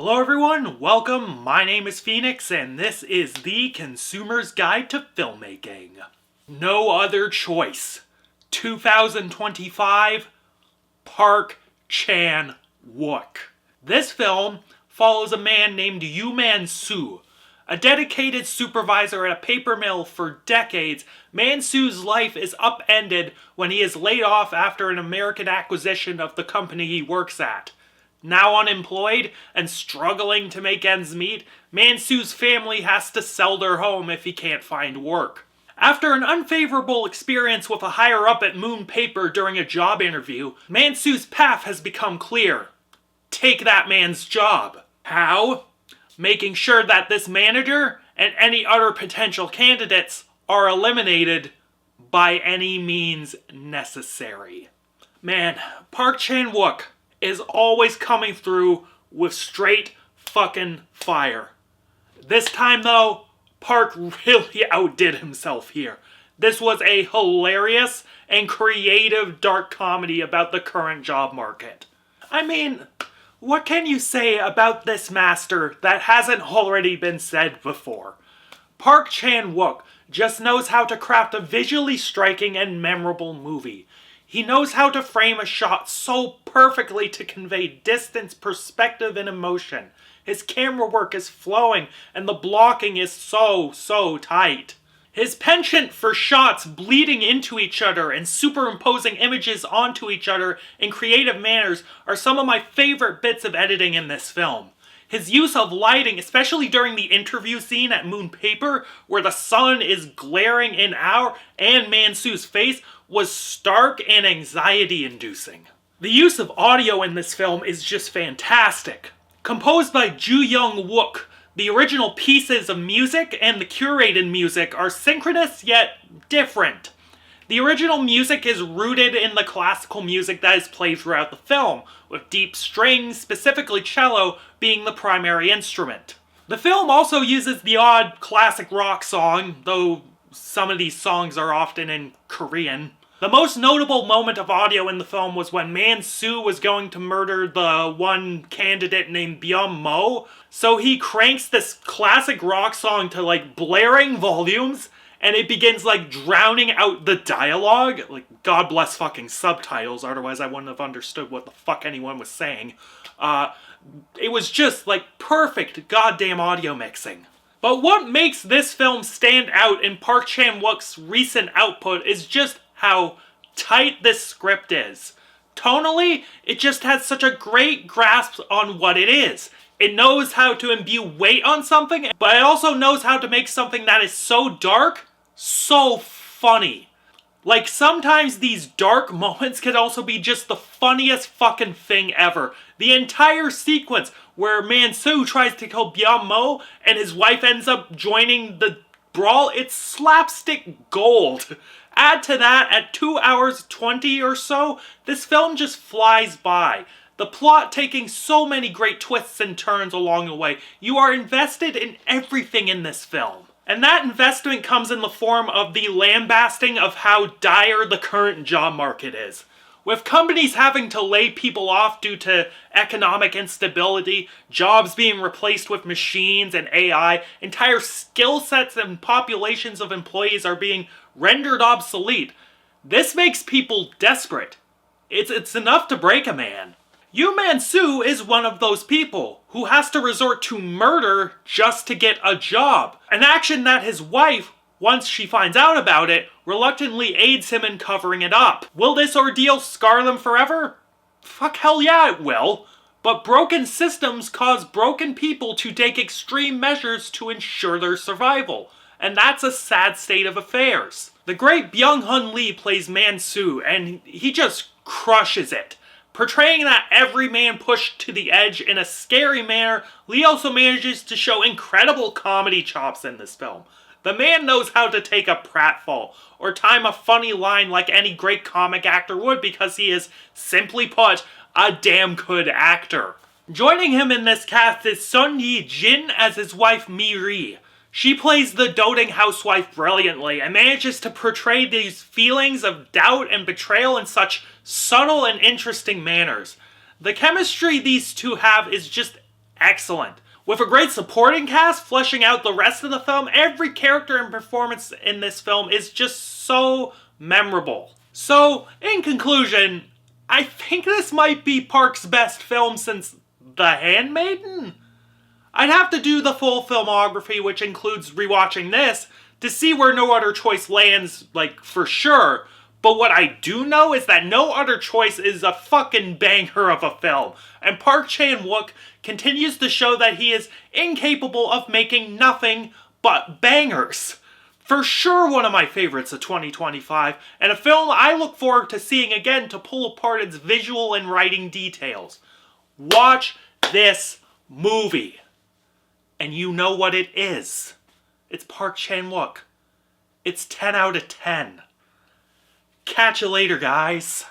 Hello everyone, welcome, my name is Phoenix and this is the Consumer's Guide to Filmmaking. No Other Choice, 2025, Park Chan-wook. This film follows a man named Man-soo. A dedicated supervisor at a paper mill for decades, Man-soo's life is upended when he is laid off after an American acquisition of the company he works at. Now unemployed and struggling to make ends meet, Man-soo's family has to sell their home if he can't find work. After an unfavorable experience with a higher-up at Moon Paper during a job interview, Man-soo's path has become clear. Take that man's job. How? Making sure that this manager and any other potential candidates are eliminated by any means necessary. Man, Park Chan-wook is always coming through with straight fucking fire. This time though, Park really outdid himself here. This was a hilarious and creative dark comedy about the current job market. I mean, what can you say about this master that hasn't already been said before? Park Chan-wook just knows how to craft a visually striking and memorable movie. He knows how to frame a shot so perfectly to convey distance, perspective, and emotion. His camera work is flowing, and the blocking is so tight. His penchant for shots bleeding into each other and superimposing images onto each other in creative manners are some of my favorite bits of editing in this film. His use of lighting, especially during the interview scene at Moon Paper, where the sun is glaring in our and Man-soo's face, was stark and anxiety-inducing. The use of audio in this film is just fantastic. Composed by Ju Young-wook, the original pieces of music and the curated music are synchronous yet different. The original music is rooted in the classical music that is played throughout the film, with deep strings, specifically cello, being the primary instrument. The film also uses the odd classic rock song, though some of these songs are often in Korean. The most notable moment of audio in the film was when Man-soo was going to murder the one candidate named Byung-mo, so he cranks this classic rock song to blaring volumes, and it begins drowning out the dialogue. God bless fucking subtitles, otherwise I wouldn't have understood what the fuck anyone was saying. It was just perfect goddamn audio mixing. But what makes this film stand out in Park Chan-wook's recent output is just how tight this script is. Tonally, it just has such a great grasp on what it is. It knows how to imbue weight on something, but it also knows how to make something that is so dark, so funny. Sometimes these dark moments could also be just the funniest fucking thing ever. The entire sequence where Man-soo tries to kill Byung-mo and his wife ends up joining the brawl, it's slapstick gold. Add to that, at 2 hours 20 or so, this film just flies by. The plot taking so many great twists and turns along the way. You are invested in everything in this film. And that investment comes in the form of the lambasting of how dire the current job market is. With companies having to lay people off due to economic instability, jobs being replaced with machines and AI, entire skill sets and populations of employees are being rendered obsolete. This makes people desperate. It's enough to break a man. Man-soo is one of those people who has to resort to murder just to get a job. An action that his wife, once she finds out about it, reluctantly aids him in covering it up. Will this ordeal scar them forever? Fuck hell yeah it will. But broken systems cause broken people to take extreme measures to ensure their survival. And that's a sad state of affairs. The great Byung-hun Lee plays Man-soo, and he just crushes it. Portraying that every man pushed to the edge in a scary manner, Lee also manages to show incredible comedy chops in this film. The man knows how to take a pratfall, or time a funny line like any great comic actor would because he is, simply put, a damn good actor. Joining him in this cast is Sun Yi-jin as his wife Mi-ri. She plays the doting housewife brilliantly and manages to portray these feelings of doubt and betrayal in such subtle and interesting manners. The chemistry these two have is just excellent. With a great supporting cast fleshing out the rest of the film, every character and performance in this film is just so memorable. So, in conclusion, I think this might be Park's best film since The Handmaiden? I'd have to do the full filmography, which includes rewatching this, to see where No Other Choice lands, like, for sure. But what I do know is that No Other Choice is a fucking banger of a film. And Park Chan-wook continues to show that he is incapable of making nothing but bangers. For sure one of my favorites of 2025, and a film I look forward to seeing again to pull apart its visual and writing details. Watch this movie. And you know what it is. It's Park Chan-wook. It's 10 out of 10. Catch you later, guys.